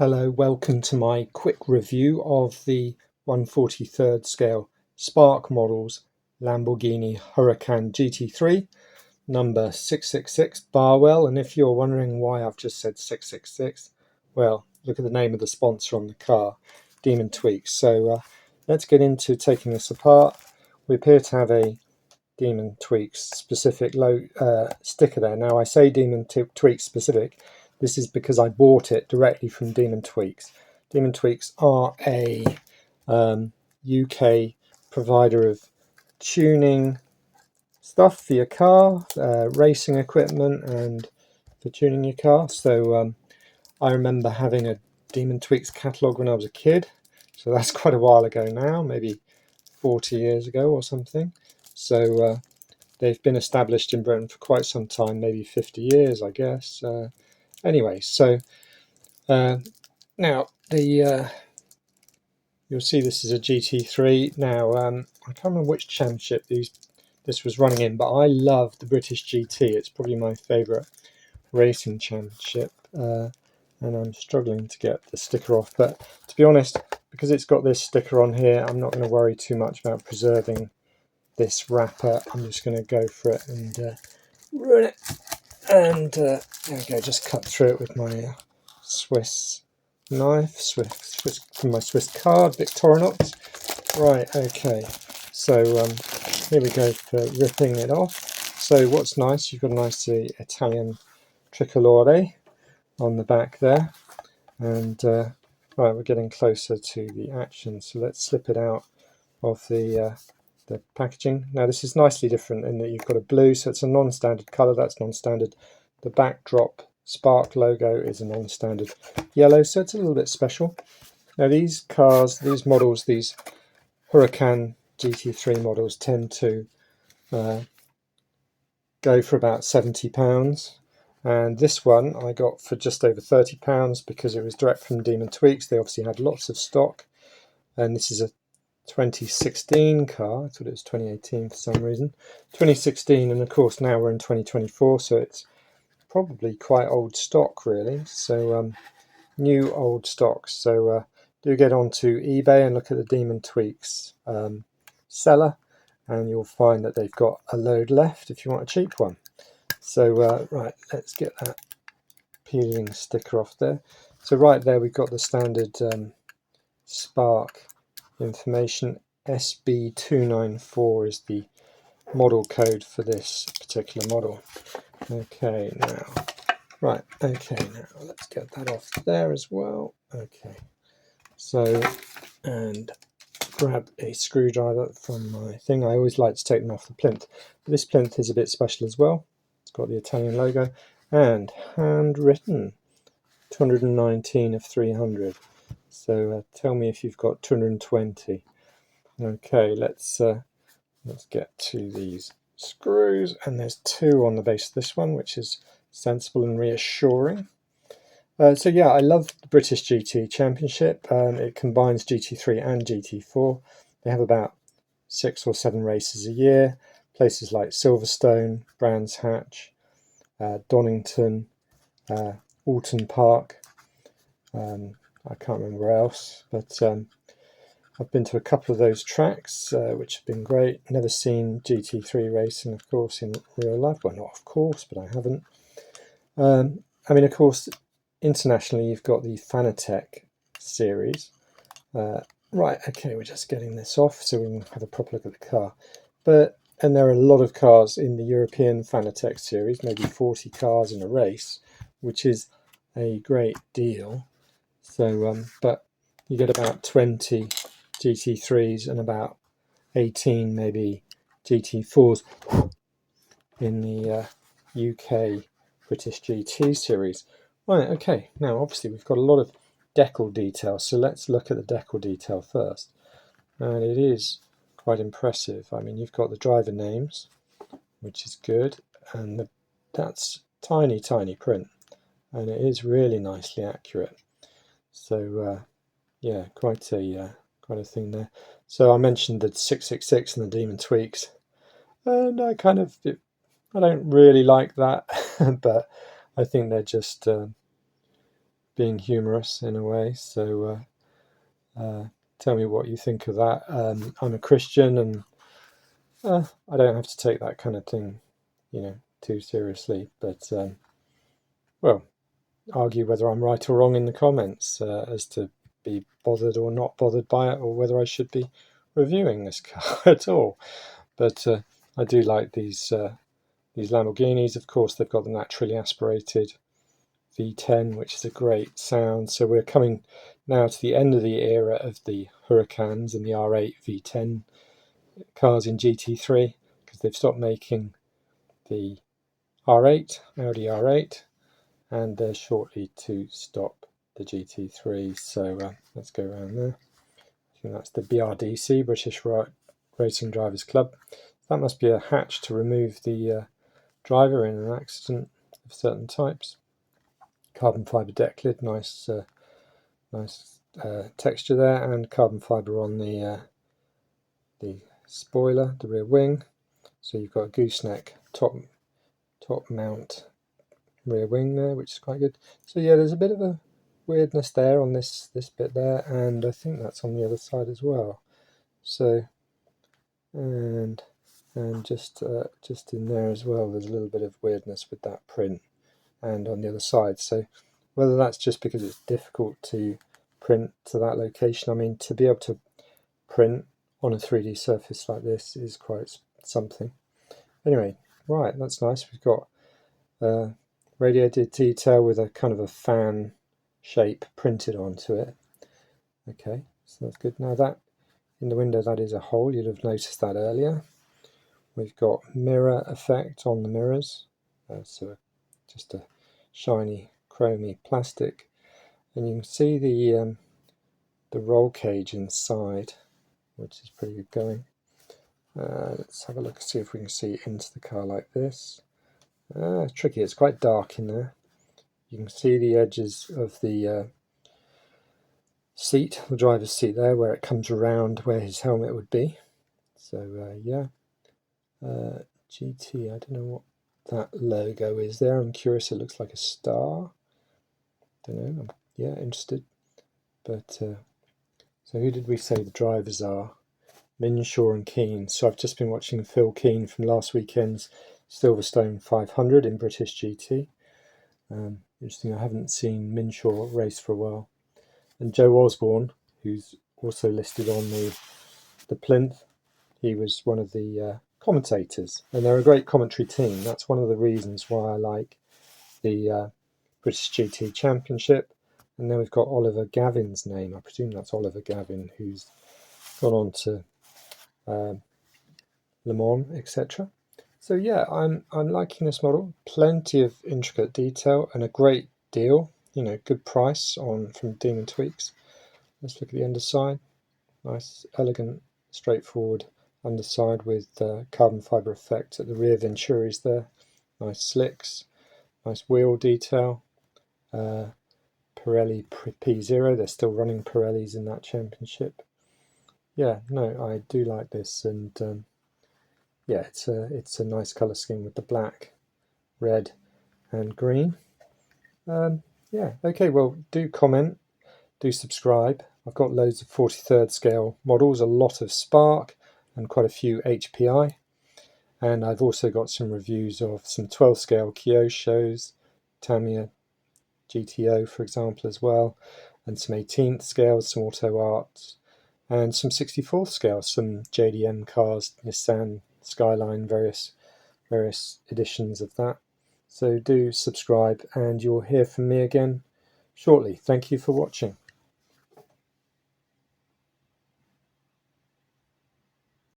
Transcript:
Hello, welcome to my quick review of the 1/43rd scale Spark models Lamborghini Huracan GT3 number 666 Barwell. And if you're wondering why I've just said 666, well, look at the name of the sponsor on the car, Demon Tweaks. So let's get into taking this apart. We appear to have a Demon Tweaks specific sticker there. Now I say Demon Tweaks specific. This is because I bought it directly from Demon Tweaks. Demon Tweaks are a UK provider of tuning stuff for your car, racing equipment, and for tuning your car. So I remember having a Demon Tweaks catalogue when I was a kid. So that's quite a while ago now, maybe 40 years ago or something. So they've been established in Britain for quite some time, maybe 50 years, I guess. Anyway, so now you'll see this is a GT3. Now I can't remember which championship this was running in, but I love the British GT. It's probably my favourite racing championship, and I'm struggling to get the sticker off. But to be honest, because it's got this sticker on here, I'm not going to worry too much about preserving this wrapper. I'm just going to go for it and run it, and there we go, just cut through it with my Swiss knife, from my Swiss card, Victorinox. Right, okay, so here we go for ripping it off. So what's nice, you've got a nice Italian tricolore on the back there, and right, we're getting closer to the action, so let's slip it out of the packaging. Now this is nicely different in that you've got a blue, so it's a non-standard colour. That's non-standard. The backdrop Spark logo is a non-standard yellow, so it's a little bit special. Now these cars, these models, these Huracan GT3 models tend to go for about £70, and this one I got for just over £30 because it was direct from Demon Tweaks. They obviously had lots of stock, and this is a 2016 car. I thought it was 2018 for some reason. 2016, and of course now we're in 2024, so it's probably quite old stock really. So new old stock. So do get onto eBay and look at the Demon Tweaks seller, and you'll find that they've got a load left if you want a cheap one. So right, let's get that peeling sticker off there. So right there we've got the standard Spark information. SB294 is the model code for this particular model. Okay, now let's get that off there as well. Okay, so, and grab a screwdriver from my thing. I always like to take them off the plinth. This plinth is a bit special as well. It's got the Italian logo and handwritten, 219 of 300. So tell me if you've got 220. Okay, let's get to these screws, and there's two on the base of this one, which is sensible and reassuring. So yeah, I love the British GT Championship. It combines GT3 and GT4. They have about 6 or 7 races a year. Places like Silverstone, Brands Hatch, Donington, Alton Park. I can't remember where else, but I've been to a couple of those tracks, which have been great. Never seen GT3 racing, of course, in real life. Well, not of course, but I haven't. I mean, of course, internationally, you've got the Fanatec series. Right, okay, we're just getting this off so we can have a proper look at the car. And there are a lot of cars in the European Fanatec series, maybe 40 cars in a race, which is a great deal. So, but you get about 20 GT3s and about 18 maybe GT4s in the UK British GT series. Right, okay, now obviously we've got a lot of decal detail, so let's look at the decal detail first. And it is quite impressive. I mean, you've got the driver names, which is good, and that's tiny print, and it is really nicely accurate. So yeah, quite a thing there. So I mentioned the 666 and the Demon Tweaks, and I don't really like that, but I think they're just being humorous in a way. So tell me what you think of that. I'm a Christian, and I don't have to take that kind of thing, too seriously. But well, argue whether I'm right or wrong in the comments as to be bothered or not bothered by it, or whether I should be reviewing this car at all. But I do like these Lamborghinis. Of course, they've got the naturally aspirated V10, which is a great sound. So we're coming now to the end of the era of the Huracans and the R8 V10 cars in GT3, because they've stopped making the R8, Audi R8, and they're shortly to stop the GT3. So let's go around there. I think that's the BRDC, British Racing Drivers Club. That must be a hatch to remove the driver in an accident of certain types. Carbon fibre deck lid, nice texture there, and carbon fibre on the spoiler, the rear wing. So you've got a gooseneck top mount rear wing there, which is quite good. So yeah, there's a bit of a weirdness there on this bit there, and I think that's on the other side as well. So and just in there as well, there's a little bit of weirdness with that print, and on the other side. So whether that's just because it's difficult to print to that location, I mean, to be able to print on a 3D surface like this is quite something. Anyway, right, that's nice. We've got radiated detail with a kind of a fan shape printed onto it. Okay, so that's good. Now that in the window, that is a hole. You'd have noticed that earlier. We've got mirror effect on the mirrors, so just a shiny chromy plastic, and you can see the roll cage inside, which is pretty good going. Let's have a look and see if we can see into the car like this. It's tricky, it's quite dark in there. You can see the edges of the seat, the driver's seat there, where it comes around where his helmet would be. So yeah, GT, I don't know what that logo is there. I'm curious, it looks like a star. Don't know, yeah, interested. But so who did we say the drivers are? Minshaw and Keane. So I've just been watching Phil Keane from last weekend's Silverstone 500 in British GT. Interesting, I haven't seen Minshaw race for a while. And Joe Osborne, who's also listed on the plinth, he was one of the commentators, and they're a great commentary team. That's one of the reasons why I like the British GT Championship. And then we've got Oliver Gavin's name. I presume that's Oliver Gavin, who's gone on to Le Mans, etc. So yeah, I'm liking this model. Plenty of intricate detail and a great deal. Good price from Demon Tweaks. Let's look at the underside. Nice, elegant, straightforward underside with carbon fibre effect at the rear venturis there. Nice slicks, nice wheel detail. Pirelli P0, they're still running Pirellis in that championship. Yeah, no, I do like this, and yeah, it's a nice colour scheme with the black, red, and green. Yeah, okay, well, do comment, do subscribe. I've got loads of 43rd scale models, a lot of Spark, and quite a few HPI. And I've also got some reviews of some 12th scale Kyosho's, Tamiya GTO, for example, as well, and some 18th scales, some Auto Arts, and some 64th scales, some JDM cars, Nissan Skyline, various editions of that. So do subscribe, and you'll hear from me again shortly. Thank you for watching.